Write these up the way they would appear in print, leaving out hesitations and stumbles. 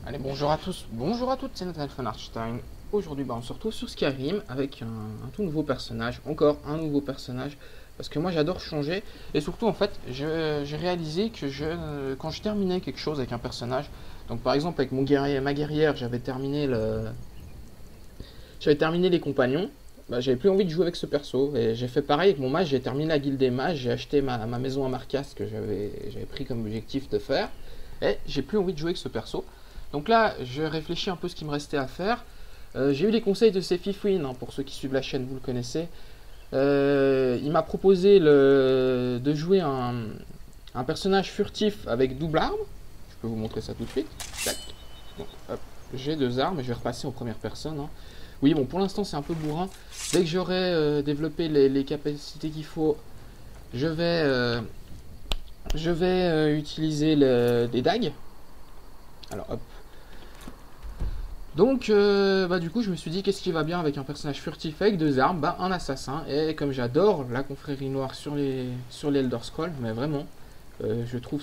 Allez, bonjour à tous, bonjour à toutes, c'est Nathan von Arstein. Aujourd'hui, on se retrouve sur Skyrim avec un tout nouveau personnage, encore un nouveau personnage, parce que moi j'adore changer, et surtout en fait, j'ai réalisé que quand je terminais quelque chose avec un personnage, donc par exemple avec ma guerrière, j'avais terminé les compagnons, bah, j'avais plus envie de jouer avec ce perso, et j'ai fait pareil avec mon mage, j'ai terminé la guilde des mages, j'ai acheté ma maison à Marcas que j'avais pris comme objectif de faire, et j'ai plus envie de jouer avec ce perso. Donc là, je réfléchis un peu ce qu'il me restait à faire. J'ai eu les conseils de Sefifwin, hein, pour ceux qui suivent la chaîne, vous le connaissez. Il m'a proposé de jouer un personnage furtif avec double arme. Je peux vous montrer ça tout de suite. Tac. Donc, hop, j'ai deux armes et je vais repasser en première personne, hein. Oui, bon, pour l'instant c'est un peu bourrin. Dès que j'aurai développé les capacités qu'il faut, je vais utiliser des dagues. Alors hop. Donc, du coup, je me suis dit, qu'est-ce qui va bien avec un personnage furtif avec deux armes? Bah, un assassin. Et comme j'adore la confrérie noire sur les Elder Scrolls, mais vraiment, je trouve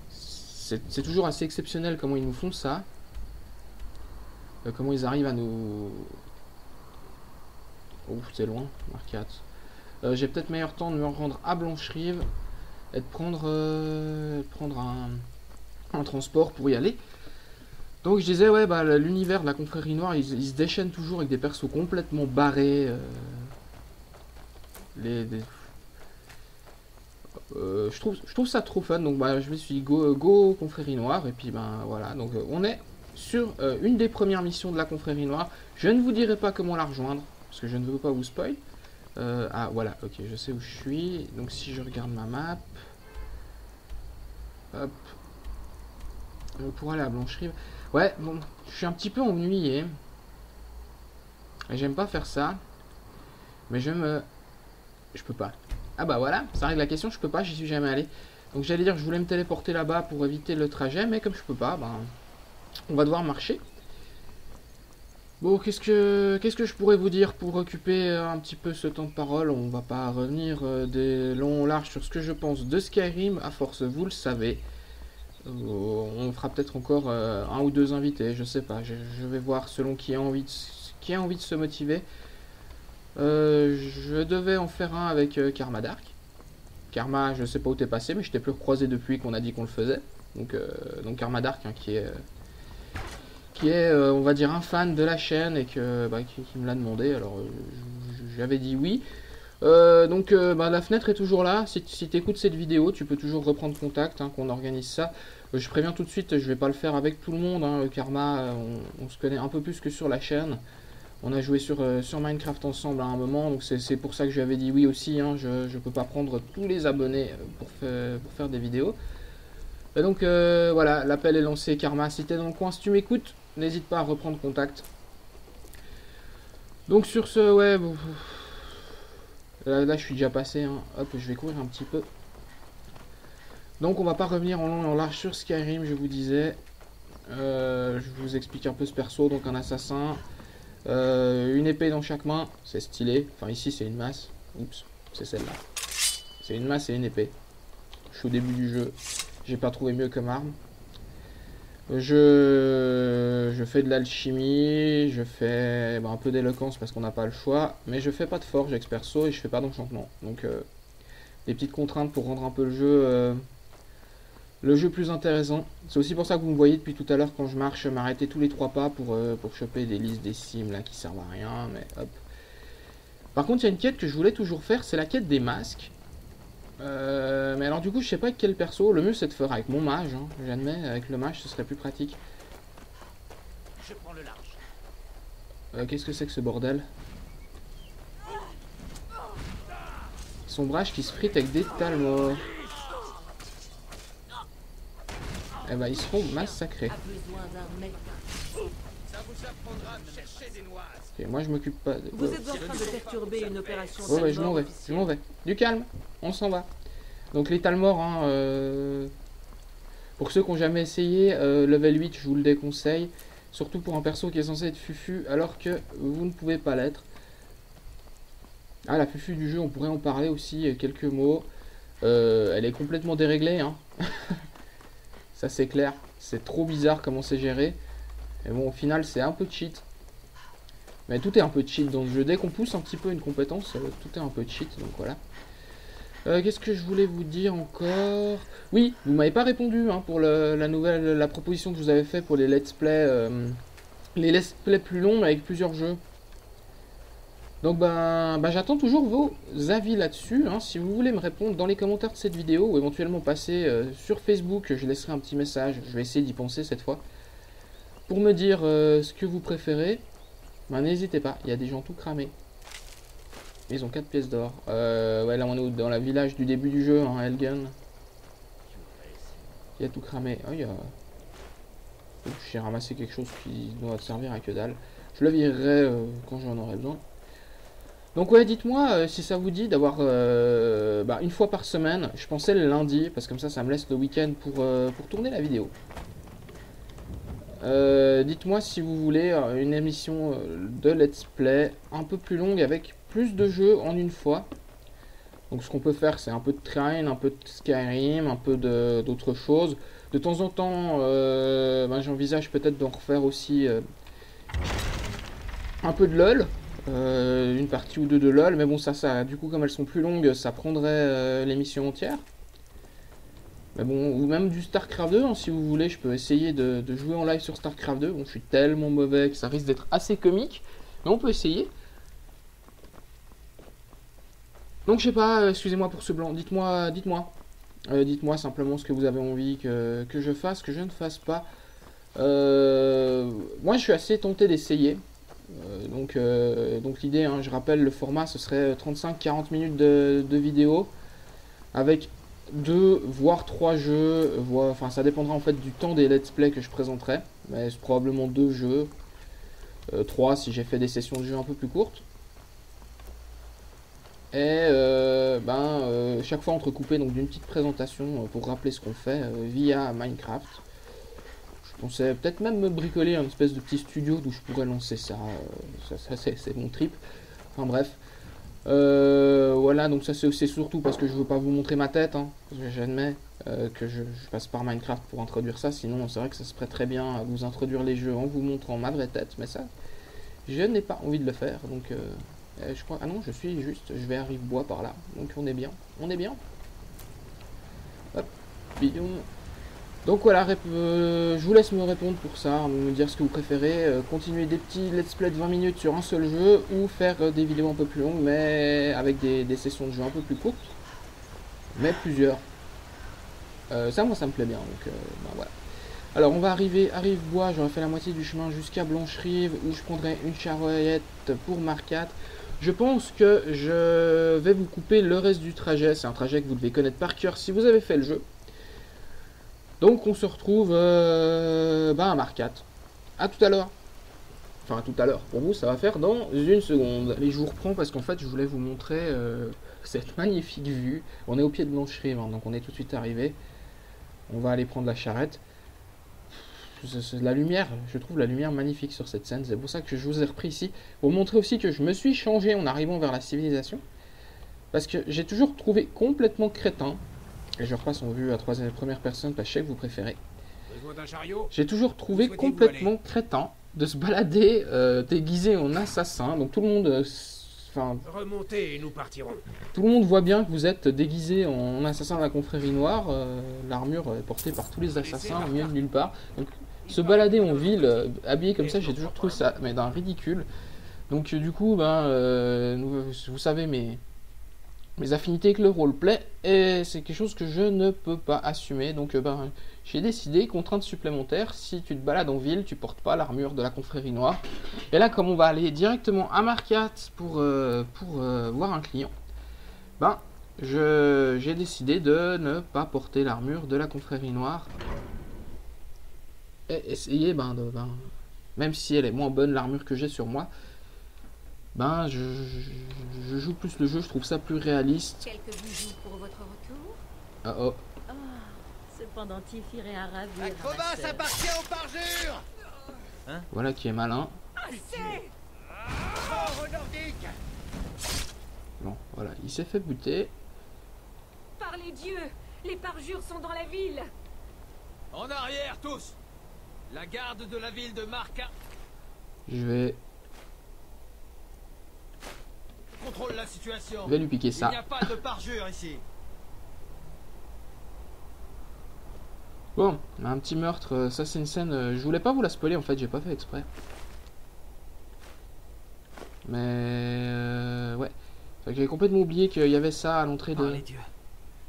c'est toujours assez exceptionnel comment ils nous font ça. Comment ils arrivent à nous... Ouf, c'est loin, Marquat. J'ai peut-être meilleur temps de me rendre à Blancherive et de prendre un transport pour y aller. Donc je disais, ouais, bah, l'univers de la confrérie noire, il se déchaîne toujours avec des persos complètement barrés. Je trouve ça trop fun, donc bah, je me suis dit, go confrérie noire, et puis ben voilà. Donc on est sur une des premières missions de la confrérie noire. Je ne vous dirai pas comment la rejoindre, parce que je ne veux pas vous spoil. Ah voilà, ok, je sais où je suis. Donc si je regarde ma map, hop, pour aller à Blancherive. Ouais, bon, je suis un petit peu ennuyé. Et j'aime pas faire ça. Mais je peux pas. Ah bah voilà, ça règle la question, je peux pas, j'y suis jamais allé. Donc j'allais dire que je voulais me téléporter là-bas pour éviter le trajet, mais comme je peux pas, ben, on va devoir marcher. Bon, qu'est-ce que je pourrais vous dire pour occuper un petit peu ce temps de parole? On va pas revenir des longs larges sur ce que je pense de Skyrim, à force, vous le savez. On fera peut-être encore un ou deux invités, je sais pas. Je vais voir selon qui a envie de se motiver. Je devais en faire un avec Karma Dark. Karma, je sais pas où t'es passé, mais je t'ai plus recroisé depuis qu'on a dit qu'on le faisait. Donc Karma Dark, hein, qui est on va dire, un fan de la chaîne et qui me l'a demandé. Alors, j'avais dit oui. La fenêtre est toujours là. Si tu écoutes cette vidéo, tu peux toujours reprendre contact, hein, qu'on organise ça. Je préviens tout de suite, je vais pas le faire avec tout le monde, hein. Karma, on se connaît un peu plus que sur la chaîne. On a joué sur Minecraft ensemble à un moment, donc c'est pour ça que je lui avais dit oui aussi, hein. Je peux pas prendre tous les abonnés pour faire des vidéos. Et donc voilà, l'appel est lancé. Karma, si t'es dans le coin, si tu m'écoutes, n'hésite pas à reprendre contact. Donc sur ce, ouais, bon, là je suis déjà passé, hein. Hop, je vais courir un petit peu. Donc on va pas revenir en long et en large sur Skyrim, je vous disais. Je vous explique un peu ce perso, donc un assassin. Une épée dans chaque main, c'est stylé. Enfin ici c'est une masse. Oups, c'est celle-là. C'est une masse et une épée. Je suis au début du jeu. J'ai pas trouvé mieux comme arme. Je fais de l'alchimie, je fais un peu d'éloquence parce qu'on n'a pas le choix, mais je fais pas de forge avec ce perso et je fais pas d'enchantement. Donc des petites contraintes pour rendre un peu le jeu plus intéressant. C'est aussi pour ça que vous me voyez depuis tout à l'heure quand je marche m'arrêter tous les trois pas pour choper des listes des sims là qui servent à rien, mais hop. Par contre il y a une quête que je voulais toujours faire, c'est la quête des masques. Mais alors du coup je sais pas avec quel perso. Le mieux c'est de faire avec mon mage, hein, j'admets. Avec le mage ce serait plus pratique. Je prends le large. Qu'est-ce que c'est que ce bordel? Sombrage qui se frite avec des talmors. Eh ben ils seront massacrés. Ça vous apprendra à chercher des noises. Ok, moi je m'occupe pas de... Vous êtes en train de perturber une opération. Oh ouais, je m'en vais. Du calme, on s'en va. Donc les talmors, hein, pour ceux qui n'ont jamais essayé, level 8 je vous le déconseille. Surtout pour un perso qui est censé être fufu alors que vous ne pouvez pas l'être. Ah, la fufu du jeu, on pourrait en parler aussi, quelques mots. Elle est complètement déréglée, hein. Ça c'est clair. C'est trop bizarre comment c'est géré. Et bon, au final, c'est un peu cheat. Mais tout est un peu cheat dans le jeu. Dès qu'on pousse un petit peu une compétence, tout est un peu cheat. Donc voilà. Qu'est-ce que je voulais vous dire encore? Oui, vous m'avez pas répondu hein, pour la proposition que je vous avais fait pour les let's play. Les let's play plus longs avec plusieurs jeux. Donc j'attends toujours vos avis là-dessus. Hein. Si vous voulez me répondre dans les commentaires de cette vidéo ou éventuellement passer sur Facebook, je laisserai un petit message. Je vais essayer d'y penser cette fois. Pour me dire ce que vous préférez, n'hésitez pas. Il y a des gens tout cramés. Ils ont 4 pièces d'or. Ouais, là on est dans la village du début du jeu, hein, Helgen. Il y a tout cramé. Oh, il y a... J'ai ramassé quelque chose qui doit servir à que dalle. Je le virerai quand j'en aurai besoin. Donc ouais, dites-moi si ça vous dit d'avoir une fois par semaine. Je pensais le lundi, parce que comme ça me laisse le week-end pour tourner la vidéo. Dites-moi si vous voulez une émission de let's play un peu plus longue avec plus de jeux en une fois. Donc ce qu'on peut faire, c'est un peu de Train, un peu de Skyrim, un peu d'autres choses. De temps en temps, j'envisage peut-être d'en refaire aussi un peu de LOL. Une partie ou deux de LOL, mais bon ça du coup comme elles sont plus longues, ça prendrait l'émission entière. Mais bon, ou même du StarCraft 2, hein, si vous voulez, je peux essayer de jouer en live sur StarCraft 2. Bon, je suis tellement mauvais que ça risque d'être assez comique, mais on peut essayer. Donc je sais pas, excusez-moi pour ce blanc, dites-moi simplement ce que vous avez envie que je fasse, que je ne fasse pas. Moi je suis assez tenté d'essayer. Donc l'idée, hein, je rappelle, le format ce serait 35-40 minutes de vidéo avec 2 voire 3 jeux, enfin ça dépendra en fait du temps des let's play que je présenterai, mais c'est probablement 2 jeux, 3 si j'ai fait des sessions de jeu un peu plus courtes. Et chaque fois entrecoupé donc d'une petite présentation pour rappeler ce qu'on fait via Minecraft. Je pensais peut-être même me bricoler une espèce de petit studio d'où je pourrais lancer ça. C'est mon trip. Enfin bref. Voilà, donc ça c'est surtout parce que je veux pas vous montrer ma tête. Hein. J'admets que je passe par Minecraft pour introduire ça. Sinon c'est vrai que ça se prête très bien à vous introduire les jeux en vous montrant ma vraie tête. Mais ça, je n'ai pas envie de le faire. Donc je crois... Ah non, je suis juste... Je vais à Rive-Bois par là. Donc on est bien. On est bien. Hop. Bidon. Donc voilà, je vous laisse me répondre pour ça, me dire ce que vous préférez, continuer des petits let's play de 20 minutes sur un seul jeu, ou faire des vidéos un peu plus longues, mais avec des sessions de jeu un peu plus courtes, mais plusieurs. Ça, moi, ça me plaît bien, donc voilà. Alors, on va arriver à Rive-Bois, j'aurai fait la moitié du chemin jusqu'à Blancherive, où je prendrai une charrette pour Marcat. Je pense que je vais vous couper le reste du trajet, c'est un trajet que vous devez connaître par cœur si vous avez fait le jeu. Donc on se retrouve à Marcat. A tout à l'heure. Enfin, à tout à l'heure. Pour vous, ça va faire dans une seconde. Et je vous reprends parce qu'en fait, je voulais vous montrer cette magnifique vue. On est au pied de Blancherive, hein, donc on est tout de suite arrivé. On va aller prendre la charrette. La lumière, je trouve la lumière magnifique sur cette scène. C'est pour ça que je vous ai repris ici. Pour vous montrer aussi que je me suis changé en arrivant vers la civilisation. Parce que j'ai toujours trouvé complètement crétin. Et je repasse en vue à première personne parce que je sais que vous préférez. J'ai toujours trouvé complètement crétin de se balader déguisé en assassin. Donc tout le monde... remontez et nous partirons. Tout le monde voit bien que vous êtes déguisé en assassin de la confrérie noire. L'armure est portée par tous les assassins au milieu de nulle part. Donc se balader en ville, habillé comme ça, j'ai toujours trouvé ça mais d'un ridicule. Donc du coup, vous savez mes affinités avec le roleplay, et c'est quelque chose que je ne peux pas assumer. Donc j'ai décidé, contrainte supplémentaire, si tu te balades en ville, tu portes pas l'armure de la confrérie noire. Et là, comme on va aller directement à Marcat pour voir un client, j'ai décidé de ne pas porter l'armure de la confrérie noire et essayer même si elle est moins bonne l'armure que j'ai sur moi, je joue plus le jeu, je trouve ça plus réaliste. Quelques bijoux pour votre retour. Ah oh. Ah, ce pendentif irait à ravir. La crevasse appartient au parjure. Voilà qui est malin. Mort aux Nordiques. Bon, voilà, il s'est fait buter. Par les dieux, les parjures sont dans la ville. En arrière, tous! La garde de la ville de Marca Je vais contrôle la situation. lui piquer Il ça. n'y a pas de parjure ici. Bon, un petit meurtre, ça c'est une scène, je voulais pas vous la spoiler en fait, j'ai pas fait exprès. Mais ouais, j'avais complètement oublié qu'il y avait ça à l'entrée Oh de... les dieux.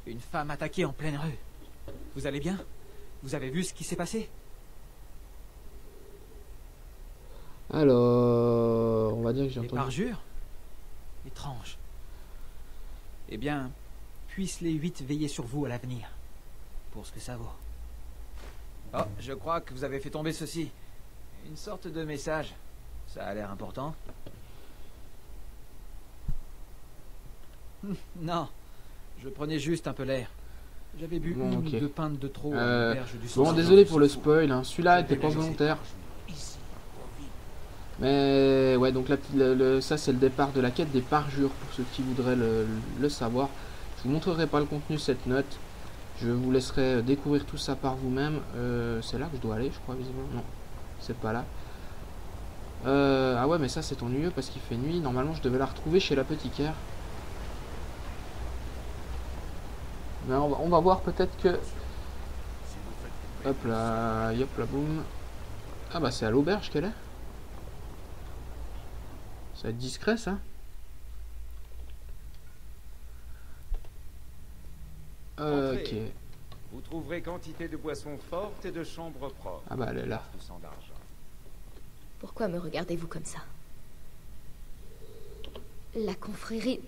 Une femme attaquée en pleine rue. Vous allez bien? Vous avez vu ce qui s'est passé? Alors, on va dire que j'ai Les entendu... parjures? Étrange. Eh bien, puissent les 8 veiller sur vous à l'avenir. Pour ce que ça vaut. Oh, je crois que vous avez fait tomber ceci. Une sorte de message. Ça a l'air important. Non, je prenais juste un peu l'air. J'avais bu Bon, une ok. ou deux pintes de trop à l'auberge du Bon, soir. désolé pour le spoil, hein. Celui-là était pas volontaire. Mais ouais, donc ça c'est le départ de la quête des parjures, pour ceux qui voudraient le savoir. Je vous montrerai pas le contenu de cette note. Je vous laisserai découvrir tout ça par vous-même. C'est là que je dois aller, je crois, visiblement. Non, c'est pas là. Ah ouais, mais ça c'est ennuyeux parce qu'il fait nuit. Normalement, je devais la retrouver chez l'apothicaire. Mais on va voir peut-être que... Hop là, boum. Ah bah c'est à l'auberge qu'elle est. Ça va être discret ça. Ok. Vous trouverez quantité de boissons fortes et de chambres propres. Ah bah elle est là. 200 d'argent. Pourquoi me regardez-vous comme ça? La confrérie...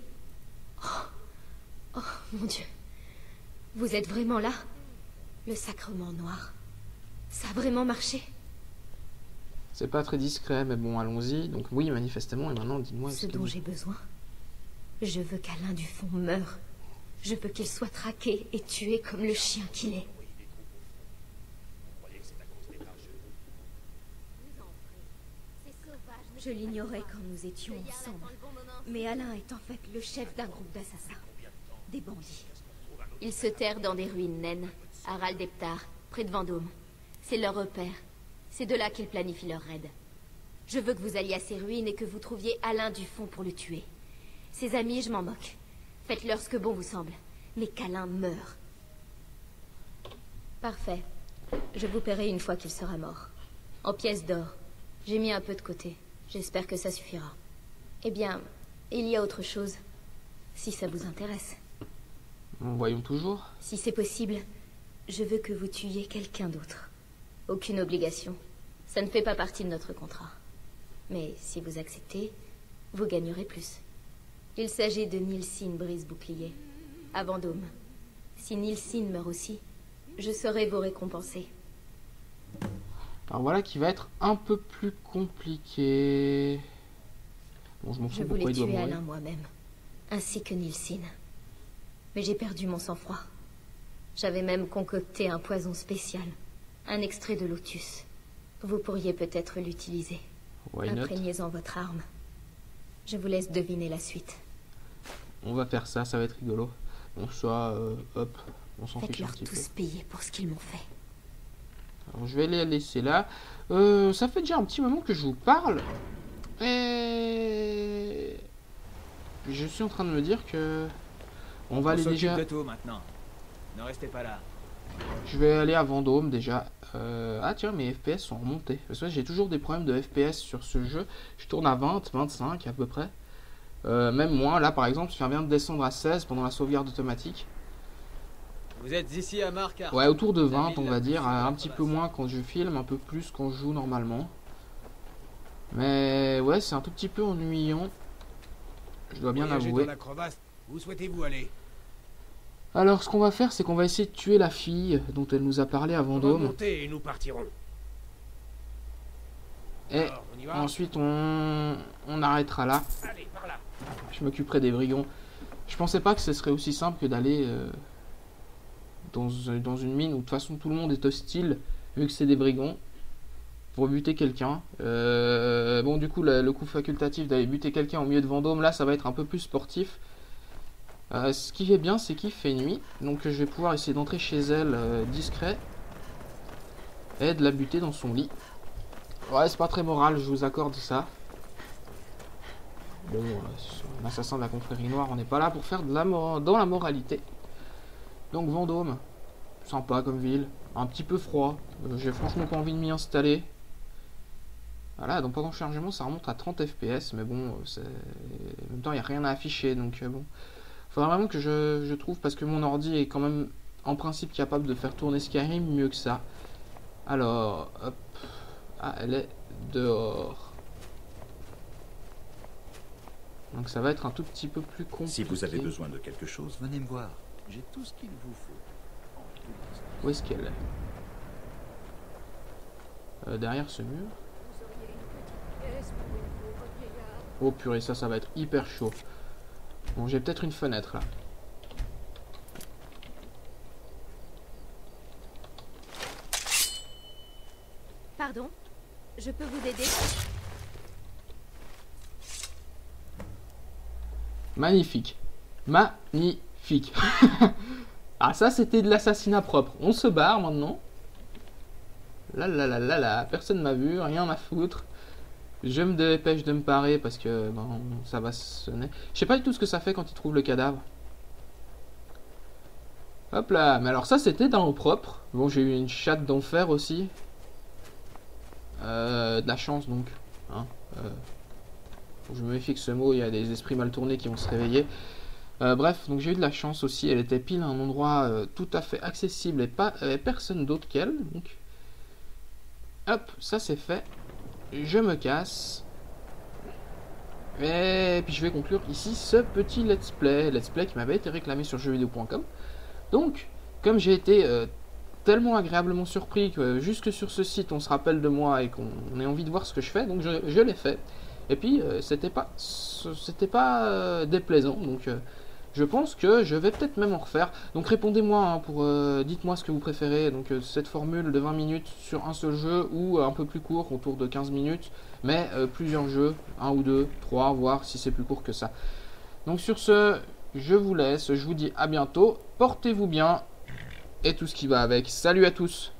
Oh, mon Dieu. Vous êtes vraiment là? Le sacrement noir. Ça a vraiment marché? C'est pas très discret, mais bon, allons-y. Donc oui, manifestement, et maintenant, dites-moi... Ce dont j'ai besoin. Je veux qu'Alain Dufont meure. Je veux qu'il soit traqué et tué comme le chien qu'il est. Je l'ignorais quand nous étions ensemble. Mais Alain est en fait le chef d'un groupe d'assassins. Des bandits. Ils se terrent dans des ruines naines, à Raldeptar, près de Vendôme. C'est leur repère. C'est de là qu'ils planifient leur raid. Je veux que vous alliez à ces ruines et que vous trouviez Alain Dufont pour le tuer. Ses amis, je m'en moque. Faites-leur ce que bon vous semble. Mais qu'Alain meure. Parfait. Je vous paierai une fois qu'il sera mort. En pièces d'or. J'ai mis un peu de côté. J'espère que ça suffira. Eh bien, il y a autre chose. Si ça vous intéresse. Voyons toujours. Si c'est possible, je veux que vous tuiez quelqu'un d'autre. Aucune obligation. Ça ne fait pas partie de notre contrat. Mais si vous acceptez, vous gagnerez plus. Il s'agit de Nilsine Brise-Bouclier, à Vendôme. Si Nilsine meurt aussi, je saurai vous récompenser. Alors voilà qui va être un peu plus compliqué. Bon, je m'en Je fous pourquoi voulais il doit tuer mourir. Alain moi-même, ainsi que Nilsine. Mais j'ai perdu mon sang-froid. J'avais même concocté un poison spécial, un extrait de lotus. Vous pourriez peut-être l'utiliser. Why not? Imprégnez-en votre arme. Je vous laisse deviner la suite. On va faire ça, ça va être rigolo. Bon, soit, hop, on s'en fiche un Faites-leur petit peu. tous payer pour ce qu'ils m'ont fait. Alors, je vais les laisser là. Ça fait déjà un petit moment que je vous parle. Et... je suis en train de me dire que... on va aller déjà... de tout maintenant. Ne restez pas là. Je vais aller à Vendôme déjà. Ah tiens, mes FPS sont remontés. Parce que j'ai toujours des problèmes de FPS sur ce jeu. Je tourne à 20, 25 à peu près. Même moins, là par exemple, je viens de descendre à 16 pendant la sauvegarde automatique. Vous êtes ici à Marca. Ouais, autour de La 20 ville on la va plus dire. sûre Un de petit la peu base. moins quand je filme, un peu plus quand je joue normalement. Mais ouais, c'est un tout petit peu ennuyant. Je dois bien Voyagez avouer. dans la crevasse. Où souhaitez-vous aller? Alors ce qu'on va faire, c'est qu'on va essayer de tuer la fille dont elle nous a parlé à Vendôme. Remontez et nous partirons. Et Alors, on y va? ensuite on arrêtera là. Allez, par là. Je m'occuperai des brigands. Je pensais pas que ce serait aussi simple que d'aller dans une mine où de toute façon tout le monde est hostile, vu que c'est des brigands, pour buter quelqu'un. Bon, du coup, le coup facultatif d'aller buter quelqu'un au milieu de Vendôme, là, ça va être un peu plus sportif. Ce qui est bien, c'est qu'il fait nuit, donc je vais pouvoir essayer d'entrer chez elle discret. et de la buter dans son lit. Ouais, c'est pas très moral, je vous accorde ça. Bon, un assassin de la confrérie noire, on n'est pas là pour faire de dans la moralité. Donc Vendôme, sympa comme ville, un petit peu froid. J'ai franchement pas envie de m'y installer. Voilà, donc pendant le chargement, ça remonte à 30 FPS, mais bon, en même temps, il n'y a rien à afficher, donc bon. Il faudra vraiment que je trouve, parce que mon ordi est quand même, en principe, capable de faire tourner Skyrim mieux que ça. Alors, hop. Ah, elle est dehors. Donc ça va être un tout petit peu plus compliqué. Si vous avez besoin de quelque chose, venez me voir. J'ai tout ce qu'il vous faut. Où est-ce qu'elle est derrière ce mur. Oh purée, ça va être hyper chaud. Bon, j'ai peut-être une fenêtre là. Pardon? Je peux vous aider? Magnifique. Magnifique. Ah, ça, c'était de l'assassinat propre. On se barre maintenant. Là, personne m'a vu, rien à foutre. Je me dépêche de me parer parce que bon, ça va sonner. Je sais pas du tout ce que ça fait quand ils trouvent le cadavre. Hop là, mais alors ça c'était dans le propre. Bon, j'ai eu une chatte d'enfer aussi. De la chance donc. Hein, je me méfie que ce mot, il y a des esprits mal tournés qui vont se réveiller. Bref, donc j'ai eu de la chance aussi. Elle était pile à un endroit tout à fait accessible et pas personne d'autre qu'elle. Donc, hop, ça c'est fait. Je me casse. Et puis je vais conclure ici ce petit let's play qui m'avait été réclamé sur jeuxvideo.com. Donc, comme j'ai été tellement agréablement surpris que jusque sur ce site on se rappelle de moi et qu'on ait envie de voir ce que je fais, donc je l'ai fait. Et puis c'était pas déplaisant, donc je pense que je vais peut-être même en refaire. Donc répondez-moi, hein, dites-moi ce que vous préférez. Donc cette formule de 20 minutes sur un seul jeu ou un peu plus court, autour de 15 minutes, mais plusieurs jeux, 1 ou 2, 3, voire si c'est plus court que ça. Donc sur ce, je vous laisse, je vous dis à bientôt, portez-vous bien et tout ce qui va avec. Salut à tous!